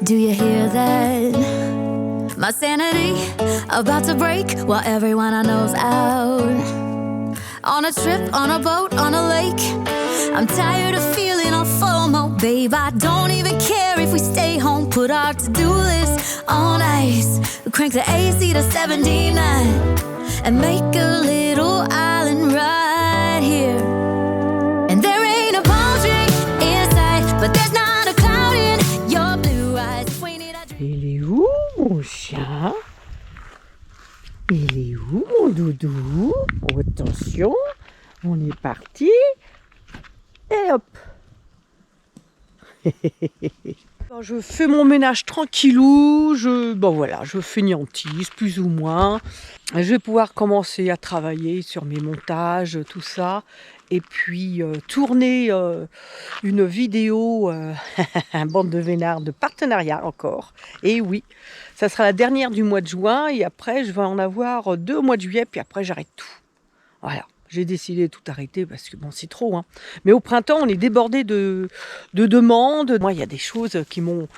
Do you hear that? My sanity about to break while everyone I know's out. On a trip, on a boat, on a lake. I'm tired of feeling all FOMO. Babe, I don't even care if we stay home. Put our to-do list on ice. Crank the AC to 79 and make a little island right here. And there ain't a palm tree in sight, but there's not a cloud in your blue eyes. If we need a dream. Il est où mon chat? Il est où mon doudou? Oh, attention, on est parti. Et hop. Je fais mon ménage tranquillou, je fainéantise plus ou moins. Je vais pouvoir commencer à travailler sur mes montages, tout ça. Et puis tourner une vidéo, bande de vénards de partenariat encore. Et oui, ça sera la dernière du mois de juin et après je vais en avoir 2 au mois de juillet, puis après j'arrête tout. Voilà, j'ai décidé de tout arrêter parce que bon, c'est trop. Hein. Mais au printemps, on est débordé de demandes. Moi, il y a des choses qui m'ont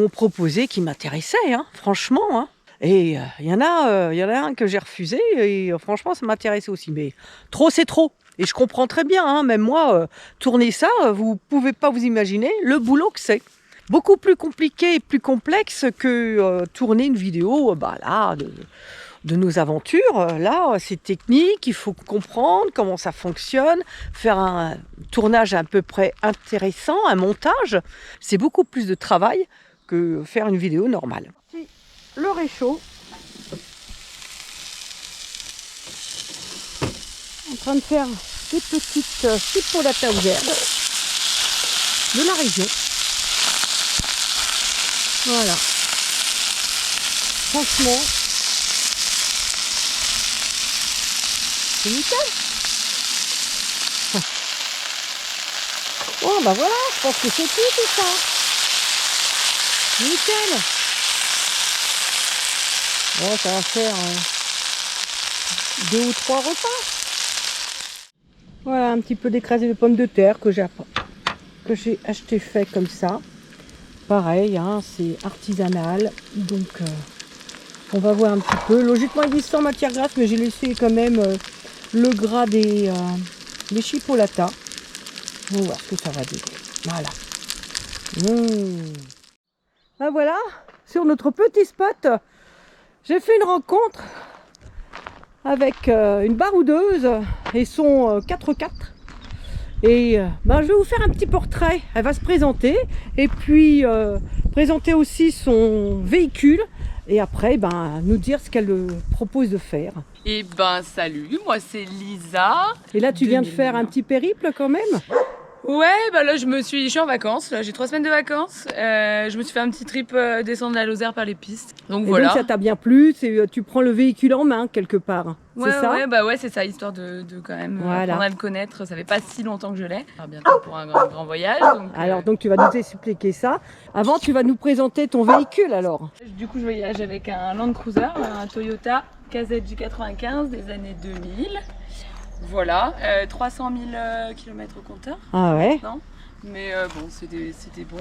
proposé, qui m'intéressaient, hein, franchement. Hein. Et il y en a un que j'ai refusé et franchement, ça m'intéressait aussi. Mais trop, c'est trop. Et je comprends très bien, hein, même moi, tourner ça, vous ne pouvez pas vous imaginer le boulot que c'est. Beaucoup plus compliqué et plus complexe que tourner une vidéo de nos aventures. Là, c'est technique, il faut comprendre comment ça fonctionne, faire un tournage à peu près intéressant, un montage. C'est beaucoup plus de travail que faire une vidéo normale. Le réchaud. En train de faire des petites chipolatas aux herbes de la région. Voilà. Franchement, c'est nickel. Bon, bah voilà, je pense que c'est tout ça. Nickel. Bon, ça va faire 2 ou 3 repas. Voilà, un petit peu d'écrasé de pommes de terre que j'ai acheté fait comme ça. Pareil, hein, c'est artisanal. Donc, on va voir un petit peu. Logiquement, il dit sans matière grasse, mais j'ai laissé quand même le gras des chipolatas. On va voir ce que ça va donner. Voilà. Ben voilà, sur notre petit spot, j'ai fait une rencontre avec une baroudeuse et son 4x4. Et je vais vous faire un petit portrait. Elle va se présenter et puis présenter aussi son véhicule et après nous dire ce qu'elle propose de faire. Et salut, moi c'est Lisa. Et là tu viens de faire un petit périple quand même? Ouais, là je suis en vacances, là j'ai 3 semaines de vacances. Je me suis fait un petit trip descendre la Lozère par les pistes. Donc voilà. Donc ça t'a bien plu, tu prends le véhicule en main quelque part. Ouais, c'est ça? Ouais, c'est ça, histoire de quand même apprendre à le connaître. Ça fait pas si longtemps que je l'ai. Bientôt pour un grand voyage. Donc tu vas nous expliquer ça. Avant tu vas nous présenter ton véhicule alors. Du coup je voyage avec un Land Cruiser, un Toyota KZJ 95 des années 2000. Voilà, 300 000 km au compteur. Ah ouais. Non, mais bon, c'est des bons.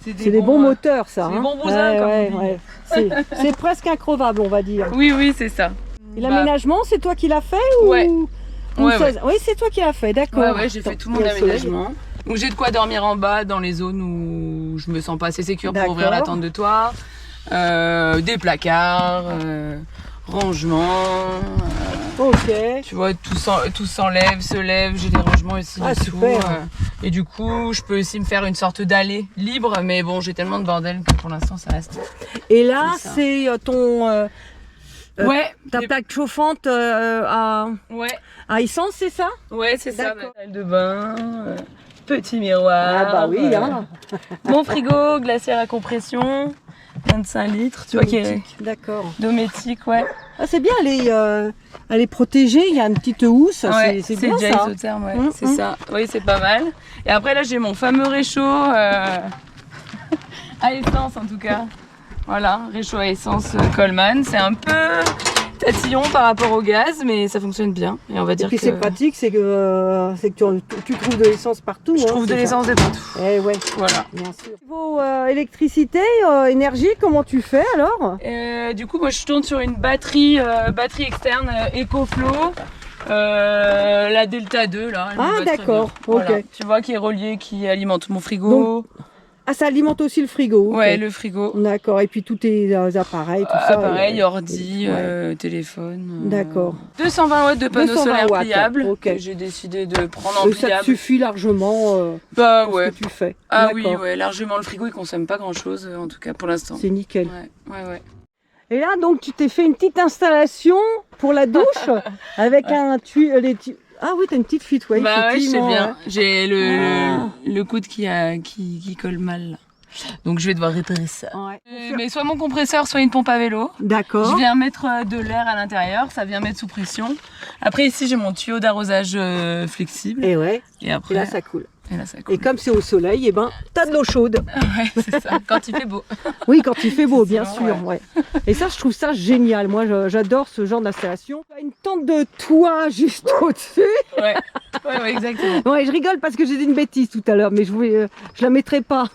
C'est des bons moteurs, ça. C'est des bons bousins, comme on dit. C'est presque increvable, on va dire. Oui, c'est ça. Et l'aménagement, c'est toi qui l'as fait ou... Ouais. Oui, c'est toi qui l'as fait, d'accord. Ouais, j'ai fait tout mon aménagement. Donc j'ai de quoi dormir en bas dans les zones où je me sens pas assez sécure pour ouvrir la tente de toit. Des placards, rangement. Ok. Tu vois, tout s'enlève, se lève, j'ai des rangements aussi dessous. Super. Et du coup, je peux aussi me faire une sorte d'allée libre, mais bon, j'ai tellement de bordel que pour l'instant, ça reste. Et là, c'est ton... ta plaque chauffante à essence, c'est ça? Ouais, c'est ça. Salle de bain, petit miroir. Ah bah oui, hein. Mon frigo, glacière à compression, 25 litres, tu vois, qui est dométique, ouais. Ah, c'est bien, elle est protégée, il y a une petite housse, ouais, c'est bien déjà ça. Isotherme, ouais, c'est ça. Oui, c'est pas mal. Et après là, j'ai mon fameux réchaud à essence en tout cas. Voilà, réchaud à essence Coleman. C'est un peu tatillon par rapport au gaz, mais ça fonctionne bien. Et on va dire puis que c'est pratique, c'est que tu trouves de l'essence partout. je trouve de l'essence de partout. Eh ouais, Voilà. bien sûr. Niveau électricité, énergie, comment tu fais alors? Du coup, moi je tourne sur une batterie externe EcoFlow. La Delta 2 là. Ah d'accord, ok. Voilà. Tu vois, qui est reliée, qui alimente mon frigo. Ah, ça alimente aussi le frigo. Okay. Ouais, le frigo. D'accord, et puis tous tes appareils, tout ça. Appareil, ordi, téléphone. D'accord. 220 watts de panneau solaire pliable. Okay. Que j'ai décidé de prendre en pliable. Ça te suffit largement bah pour ouais. ce que tu fais. Ah oui, ouais, largement. Le frigo il consomme pas grand chose, en tout cas pour l'instant. C'est nickel. Ouais. Et là, donc, tu t'es fait une petite installation pour la douche avec un tuyau. Ah oui, t'as une petite fuite, ouais. Bah ouais, je sais bien. Ouais. J'ai le coude qui colle mal. Là. Donc je vais devoir réparer ça. Ouais. Mais soit mon compresseur, soit une pompe à vélo. D'accord. Je viens mettre de l'air à l'intérieur, ça vient mettre sous pression. Après ici j'ai mon tuyau d'arrosage flexible. Et ouais. Et après. Et là ça coule. Et comme c'est au soleil, eh ben, t'as de l'eau chaude. Ouais, c'est ça. Quand il fait beau. Oui, quand il fait beau, bien Sinon, sûr. Ouais. Et ça, je trouve ça génial. Moi, j'adore ce genre d'installation. Une tente de toit juste au-dessus. Ouais, exactement. Ouais, je rigole parce que j'ai dit une bêtise tout à l'heure, mais je la mettrai pas.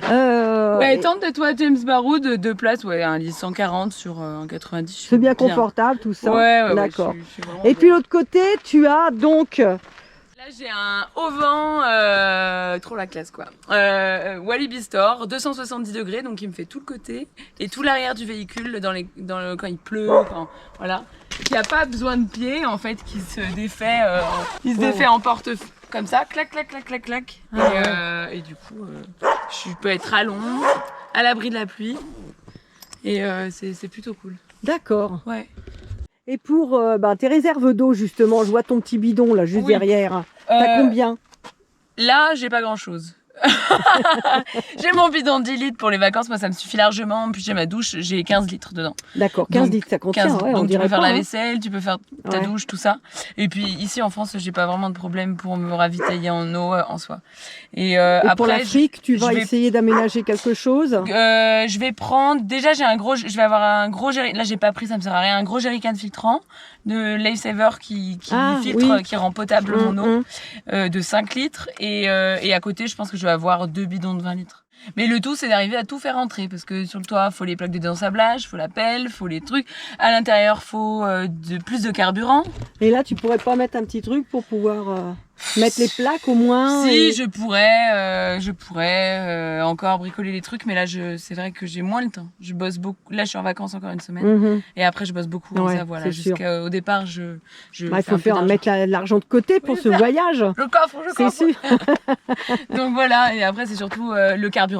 Ouais, tente de toit James Barrow de 2 places, ouais, un lit 140 sur un 90. C'est bien confortable tout ça. Ouais, d'accord. Je suis et puis l'autre côté, tu as donc. Là j'ai un auvent, trop la classe quoi. Walibi Store, 270 degrés, donc il me fait tout le côté et tout l'arrière du véhicule quand il pleut, voilà. Il n'y a pas besoin de pied en fait qui se défait, défait en porte comme ça, clac. Et du coup, je peux être à l'ombre, à l'abri de la pluie et c'est plutôt cool. D'accord. Ouais. Et pour tes réserves d'eau, justement, je vois ton petit bidon là, juste derrière. T'as combien? Là, j'ai pas grand chose. J'ai mon bidon de 10 litres pour les vacances, moi ça me suffit largement. Puis j'ai ma douche, j'ai 15 litres dedans. D'accord, 15 litres, ça contient. 15, donc tu peux faire la vaisselle, tu peux faire ta douche, tout ça. Et puis ici en France, j'ai pas vraiment de problème pour me ravitailler en eau en soi. Et après, pour l'Afrique, tu vas essayer d'aménager quelque chose? Je vais prendre. Déjà, je vais avoir un gros jerrycan. Là, j'ai pas pris, ça me sert à rien. Un gros jerrycan filtrant de Lifesaver qui filtre, qui rend potable mon eau de 5 litres. Et à côté, je pense que je vais avoir 2 bidons de 20 litres. Mais le tout, c'est d'arriver à tout faire entrer. Parce que sur le toit, faut les plaques de désablage, faut la pelle, faut les trucs. À l'intérieur, faut plus de carburant. Et là, tu pourrais pas mettre un petit truc pour pouvoir mettre les plaques au moins? Si, je pourrais encore bricoler les trucs. Mais là, c'est vrai que j'ai moins le temps. Je bosse beaucoup. Là, je suis en vacances encore une semaine. Et après, je bosse beaucoup. Comme ça, voilà. Jusqu'au départ, il faut mettre l'argent de côté pour ce voyage. Le coffre, c'est sûr. Donc voilà. Et après, c'est surtout le carburant.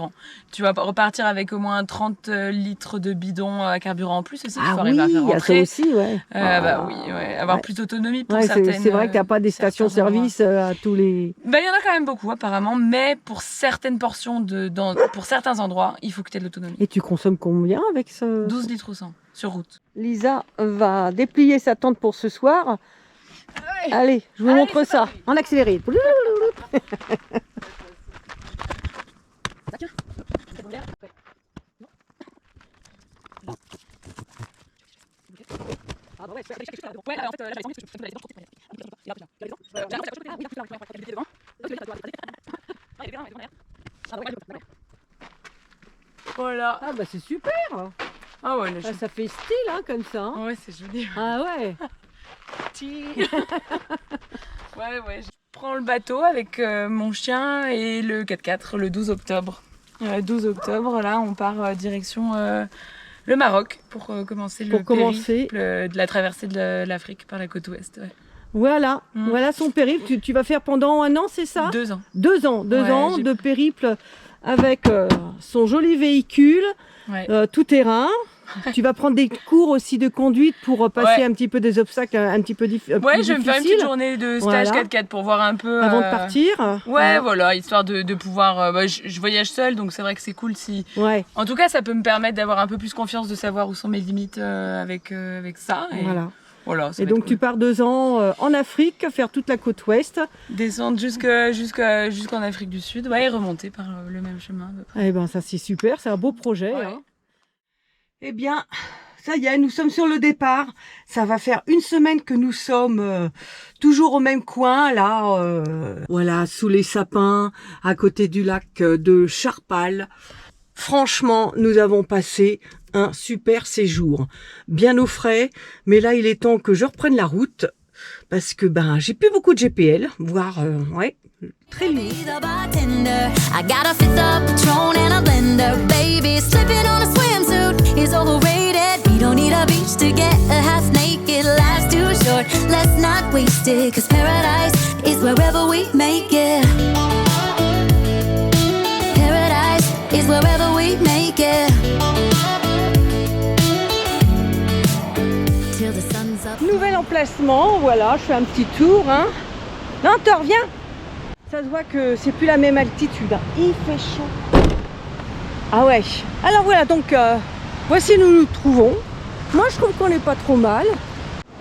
Tu vas repartir avec au moins 30 litres de bidon à carburant en plus aussi. Ah oui, il y a ça aussi, ouais. Bah oui, avoir plus d'autonomie pour certaines. C'est vrai que t'as pas des stations-service à tous les. Bah il y en a quand même beaucoup apparemment, mais pour certaines portions pour certains endroits, il faut que tu aies de l'autonomie. Et tu consommes combien avec ce 12 litres au 100 sur route. Lisa va déplier sa tente pour ce soir. Allez, je vous montre ça en accéléré. Voilà. Ah bah c'est super. Ah ouais, ça fait style hein, comme ça. Hein. Ouais, c'est joli. Ah ouais. Ouais. Je prends le bateau avec mon chien et le 4x4 le 12 octobre. 12 octobre, là, on part direction le Maroc pour commencer le périple de la traversée de l'Afrique par la côte ouest. Ouais. Voilà, voilà son périple. Tu vas faire pendant 1 an, c'est ça? 2 ans. 2 ans de périple avec son joli véhicule, tout terrain. Tu vas prendre des cours aussi de conduite pour passer un petit peu des obstacles un petit peu difficiles. Ouais, je vais me faire une petite journée de stage 4x4 pour voir un peu... Avant de partir. Ouais, voilà, histoire de pouvoir... je voyage seule, donc c'est vrai que c'est cool si... Ouais. En tout cas, ça peut me permettre d'avoir un peu plus confiance, de savoir où sont mes limites avec ça. Et... Voilà, et donc tu pars 2 ans en Afrique, faire toute la côte ouest. Descendre jusqu'en Afrique du Sud, et remonter par le même chemin. Eh ben ça c'est super, c'est un beau projet. Ouais. Hein. Eh bien, ça y est, nous sommes sur le départ. Ça va faire une semaine que nous sommes toujours au même coin, là, voilà, sous les sapins, à côté du lac de Charpal. Franchement, nous avons passé un super séjour, bien au frais, mais là, il est temps que je reprenne la route, parce que j'ai plus beaucoup de GPL, voire, ouais, très limite. I got a fifth of Patron and a blender. Baby, slipping on a swimsuit is overrated. You don't need a beach to get a half naked. Life's too short, let's not waste it. Cause paradise is wherever we make it. Paradise is wherever we make it. Till the sun's up. Nouvel emplacement, voilà, je fais un petit tour, hein. Non, Thor, viens. Ça se voit que c'est plus la même altitude, hein. Il fait chaud. Ah ouais. Alors voilà, donc voici où nous nous trouvons. Moi je trouve qu'on n'est pas trop mal.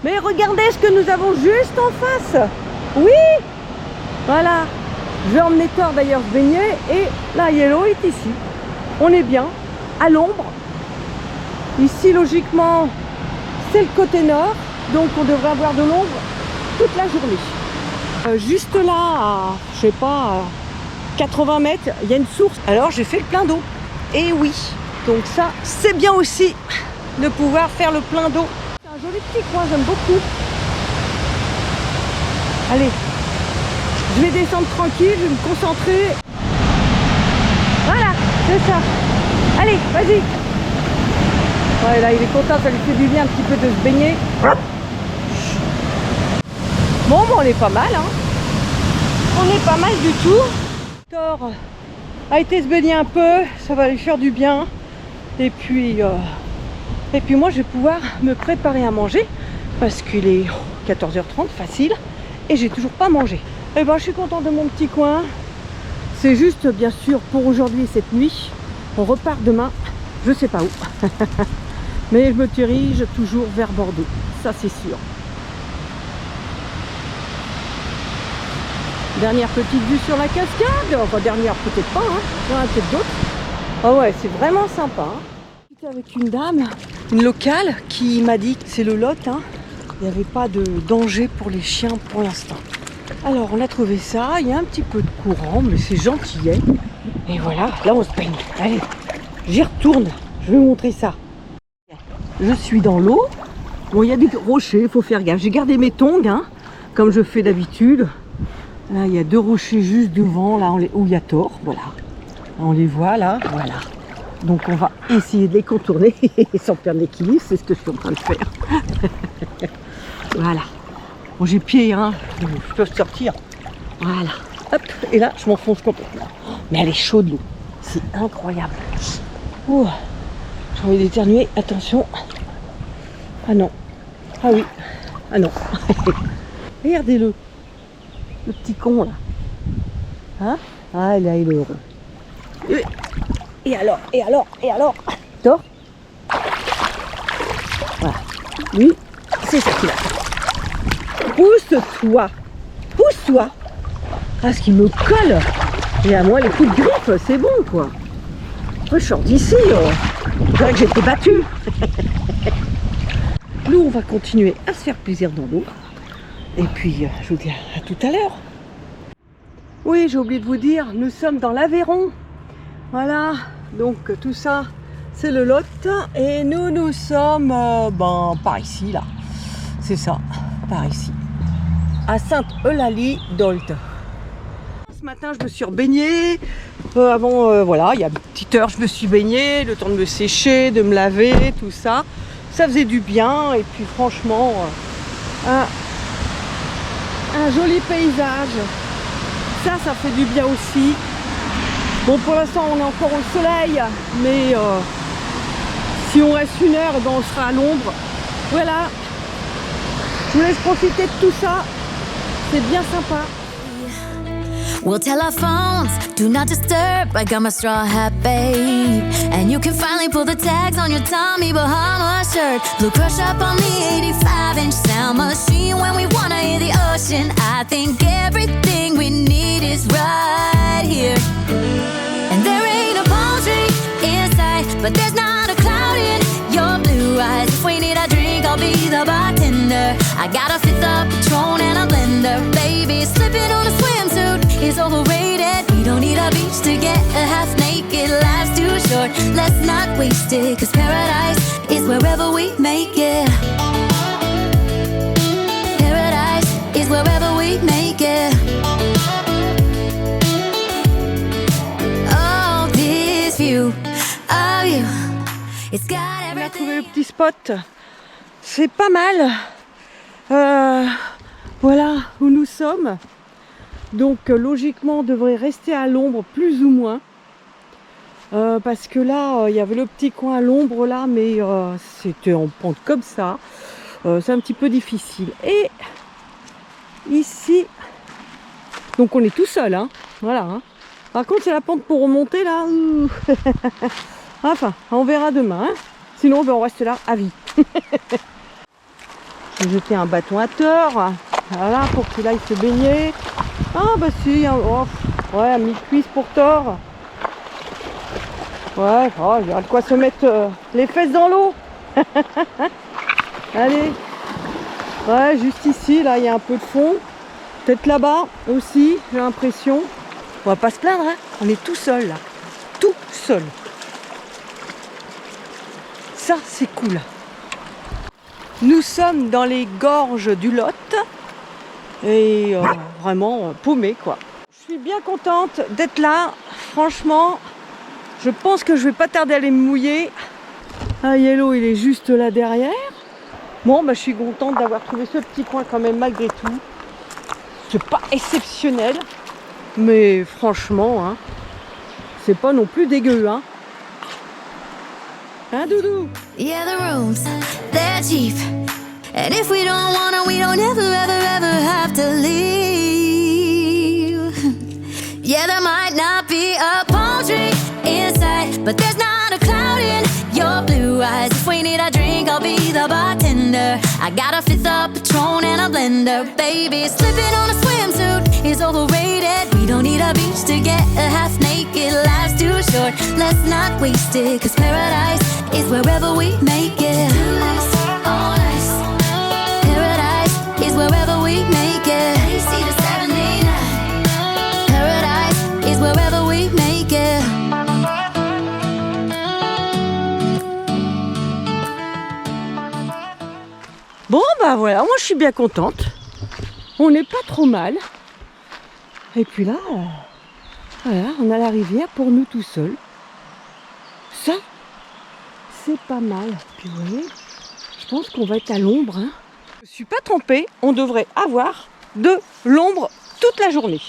Mais regardez ce que nous avons juste en face. Oui. Voilà. Je vais emmener Thor d'ailleurs se baigner. Et la Yellow est ici. On est bien, à l'ombre. Ici logiquement c'est le côté nord. Donc on devrait avoir de l'ombre toute la journée. Juste là, à, je sais pas, à 80 mètres, il y a une source. Alors j'ai fait le plein d'eau. Et oui, donc ça, c'est bien aussi de pouvoir faire le plein d'eau. C'est un joli petit coin, j'aime beaucoup. Allez, je vais descendre tranquille, je vais me concentrer. Voilà, c'est ça. Allez, vas-y. Ouais, là, il est content, ça lui fait du bien un petit peu de se baigner. Bon, on est pas mal, hein. On est pas mal du tout. Thor a été se baigner un peu, ça va lui faire du bien. Et puis moi, je vais pouvoir me préparer à manger parce qu'il est 14h30, facile, et j'ai toujours pas mangé. Et je suis contente de mon petit coin. C'est juste, bien sûr, pour aujourd'hui, cette nuit. On repart demain, je sais pas où. Mais je me dirige toujours vers Bordeaux, ça c'est sûr. Dernière petite vue sur la cascade, enfin dernière peut-être pas, hein. Il y en a peut-être d'autres. Ah ouais, c'est vraiment sympa. Hein. J'étais avec une dame, une locale, qui m'a dit que c'est le Lot, hein. Il n'y avait pas de danger pour les chiens pour l'instant. Alors on a trouvé ça, il y a un petit peu de courant, mais c'est gentillet. Et voilà, là on se baigne. Allez, j'y retourne, je vais vous montrer ça. Je suis dans l'eau. Bon, il y a des rochers, il faut faire gaffe. J'ai gardé mes tongs, hein, comme je fais d'habitude. Là, il y a deux rochers juste devant, là, où il y a Thor, voilà. On les voit, là, voilà. Donc, on va essayer de les contourner sans perdre l'équilibre, c'est ce que je suis en train de faire. Voilà. Bon, j'ai pied, hein, je peux sortir. Voilà. Hop, et là, je m'enfonce complètement. Mais elle est chaude, l'eau. C'est incroyable. Oh, j'ai envie d'éternuer, attention. Ah non. Ah oui. Ah non. Regardez-le. Le petit con là. Hein? Ah là il est heureux. Et alors Thor. Voilà. Lui, c'est ça qu'il a. Pousse-toi. Pousse-toi. Ah ce qu'il me colle. Et à moi les coups de griffe, c'est bon quoi. Je sors d'ici. Je dirais que j'ai été battue. Nous on va continuer à se faire plaisir dans l'eau. Et puis, je vous dis à tout à l'heure. Oui, j'ai oublié de vous dire, nous sommes dans l'Aveyron. Voilà, donc tout ça, c'est le Lot. Et nous sommes, par ici, là. C'est ça, par ici. À Sainte-Eulalie d'Olt. Ce matin, je me suis rebaignée. Voilà, il y a une petite heure, je me suis baignée. Le temps de me sécher, de me laver, tout ça. Ça faisait du bien. Et puis, franchement... un joli paysage, ça fait du bien aussi. Bon, pour l'instant on est encore au soleil, mais si on reste une heure, on sera à l'ombre. Voilà, je vous laisse profiter de tout ça, c'est bien sympa. We'll tell our phones, do not disturb. I got my straw hat, babe. And you can finally pull the tags on your Tommy Bahama shirt. Blue crush up on the 85-inch sound machine. When we wanna hear the ocean, I think everything we need is right here. And there ain't a palm tree in sight, but there's not a cloud in your blue eyes. blender. Baby, slipping on a swimsuit is overrated. We don't need a beach to get a half naked. Life's too short, let's not waste it. Cause paradise is wherever we make it. Paradise is wherever we make it. Oh, this view of you, it's got On a trouvé everything. le petit spot. C'est pas mal. Voilà où nous sommes. Donc logiquement on devrait rester à l'ombre plus ou moins. Parce que là il y avait le petit coin à l'ombre là, mais c'était en pente comme ça. C'est un petit peu difficile. Et ici, donc on est tout seul, hein. Voilà. Hein. Par contre c'est la pente pour remonter là. Enfin, on verra demain. Hein. Sinon ben, on reste là à vie. J'ai jeté un bâton à tort. Voilà, pour qu'il aille se baigner. Ah bah si, oh, ouais, à mi-cuisse pour Thor. Ouais, oh, il y aura de quoi se mettre les fesses dans l'eau. Allez. Ouais, juste ici, là, il y a un peu de fond. Peut-être là-bas aussi, j'ai l'impression. On va pas se plaindre, hein. On est tout seul, là. Tout seul. Ça, c'est cool. Nous sommes dans les gorges du Lot. Et vraiment paumé quoi. Je suis bien contente d'être là. Franchement, je pense que je vais pas tarder à aller me mouiller. Ah, Yellow, il est juste là derrière. Bon, bah, je suis contente d'avoir trouvé ce petit coin quand même malgré tout. C'est pas exceptionnel, mais franchement, hein, c'est pas non plus dégueu, hein. Hein, Doudou? Yeah, the rooms, they're cheap. And if we don't wanna, we don't ever, ever, ever have to leave. Yeah, there might not be a palm tree inside, but there's not a cloud in your blue eyes. If we need a drink, I'll be the bartender. I got a fifth of Patron and a blender. Baby, slipping on a swimsuit is overrated. We don't need a beach to get a half naked. Life's too short, let's not waste it. Cause paradise is wherever we make it. All nice. Paradise is wherever we make it. AC to 79. Paradise is wherever we make it. Bon bah voilà, moi je suis bien contente. On n'est pas trop mal. Et puis là, voilà, on a la rivière pour nous tout seuls. Ça, c'est pas mal. Puis vous voyez, je pense qu'on va être à l'ombre. Hein. Je suis pas trompée, on devrait avoir de l'ombre toute la journée.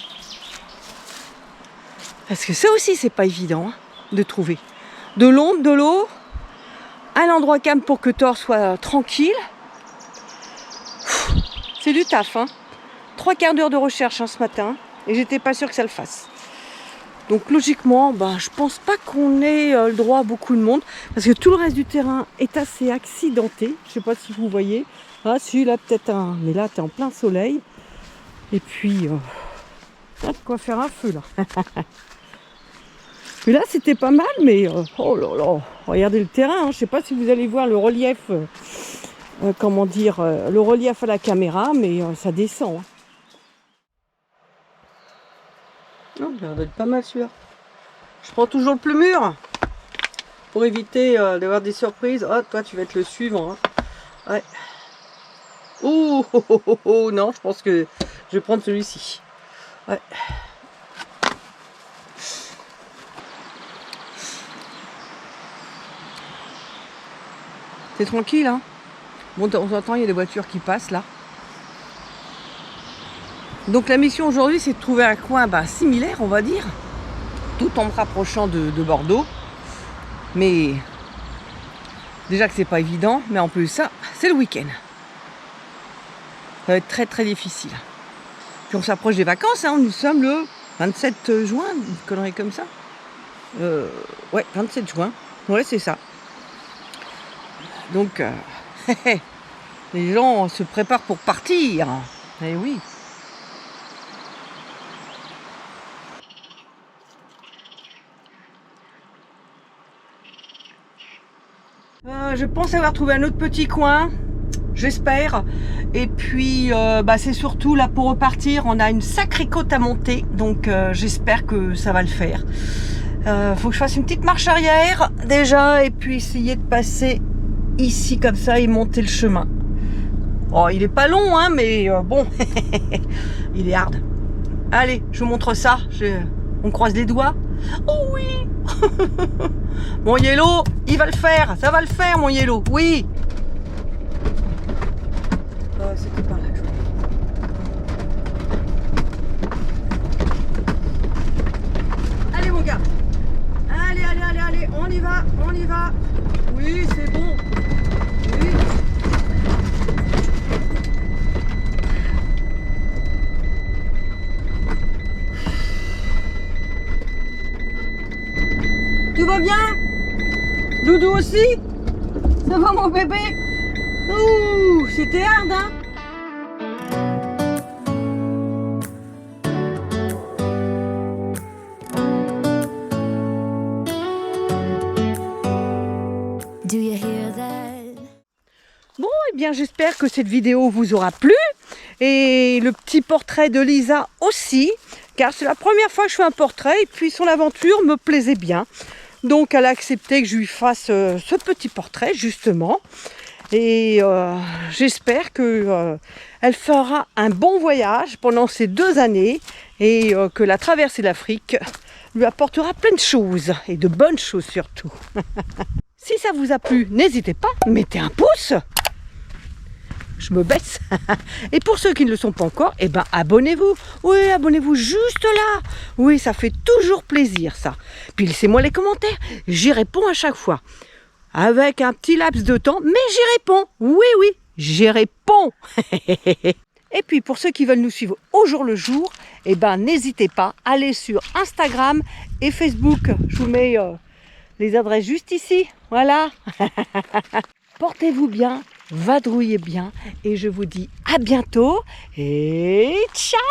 Parce que ça aussi, c'est pas évident hein, de trouver. De l'ombre, de l'eau, un endroit calme pour que Thor soit tranquille. C'est du taf, hein. 3/4 d'heure de recherche hein, ce matin, et j'étais pas sûre que ça le fasse. Donc logiquement, bah, je pense pas qu'on ait le droit à beaucoup de monde, parce que tout le reste du terrain est assez accidenté. Je sais pas si vous voyez. Ah si, là peut-être un, mais là t'es en plein soleil. Et puis, là, de quoi faire un feu là. Mais là c'était pas mal, mais oh là là, regardez le terrain. Hein. Je sais pas si vous allez voir le relief. Comment dire, le relief à la caméra, mais ça descend. Hein. Oh, il a l'air d'être pas mal celui-là. Je prends toujours le plus mûr pour éviter d'avoir des surprises. Oh, toi, tu vas être le suivant. Hein. Ouais. Oh, oh, oh, oh, oh, non, je pense que je vais prendre celui-ci. Ouais. C'est tranquille, hein. Bon, de temps en temps, il y a des voitures qui passent là. Donc la mission aujourd'hui, c'est de trouver un coin similaire, on va dire, tout en me rapprochant de Bordeaux. Mais déjà que c'est pas évident, mais en plus ça, c'est le week-end. Ça va être très très difficile. Puis on s'approche des vacances, hein, nous sommes le 27 juin, une connerie comme ça. Ouais, 27 juin, ouais c'est ça. Donc... les gens se préparent pour partir. Eh oui. Je pense avoir trouvé un autre petit coin. j'espère. Et puis c'est surtout là pour repartir, on a une sacrée côte à monter, donc j'espère que ça va le faire. Faut que je fasse une petite marche arrière déjà et puis essayer de passer ici comme ça et monter le chemin. Oh, il est pas long hein, mais bon, il est hard. Allez, je vous montre ça. On croise les doigts. Oh oui. Mon Yellow, il va le faire. Ça va le faire, mon Yellow. Oui. C'était par là que je voulais. Allez, mon gars. Allez. On y va. Oui, c'est bon. Oui. Tout va bien? Doudou aussi? Ça va mon bébé? Ouh, c'était hard hein? Do you hear that? Bon, eh bien j'espère que cette vidéo vous aura plu. Et le petit portrait de Lisa aussi. Car c'est la première fois que je fais un portrait et puis son aventure me plaisait bien. Donc elle a accepté que je lui fasse ce petit portrait justement. Et j'espère que elle fera un bon voyage pendant ces 2 années et que la traversée de l'Afrique lui apportera plein de choses et de bonnes choses surtout. Si ça vous a plu, n'hésitez pas, mettez un pouce. Je me baisse. Et pour ceux qui ne le sont pas encore, eh ben abonnez-vous. Oui, abonnez-vous juste là. Oui, ça fait toujours plaisir ça. Puis laissez-moi les commentaires. J'y réponds à chaque fois. Avec un petit laps de temps, mais j'y réponds. Oui, j'y réponds. Et puis pour ceux qui veulent nous suivre au jour le jour, eh ben n'hésitez pas, allez sur Instagram et Facebook. Je vous mets les adresses juste ici. Voilà. Portez-vous bien, vadrouillez bien et je vous dis à bientôt et ciao.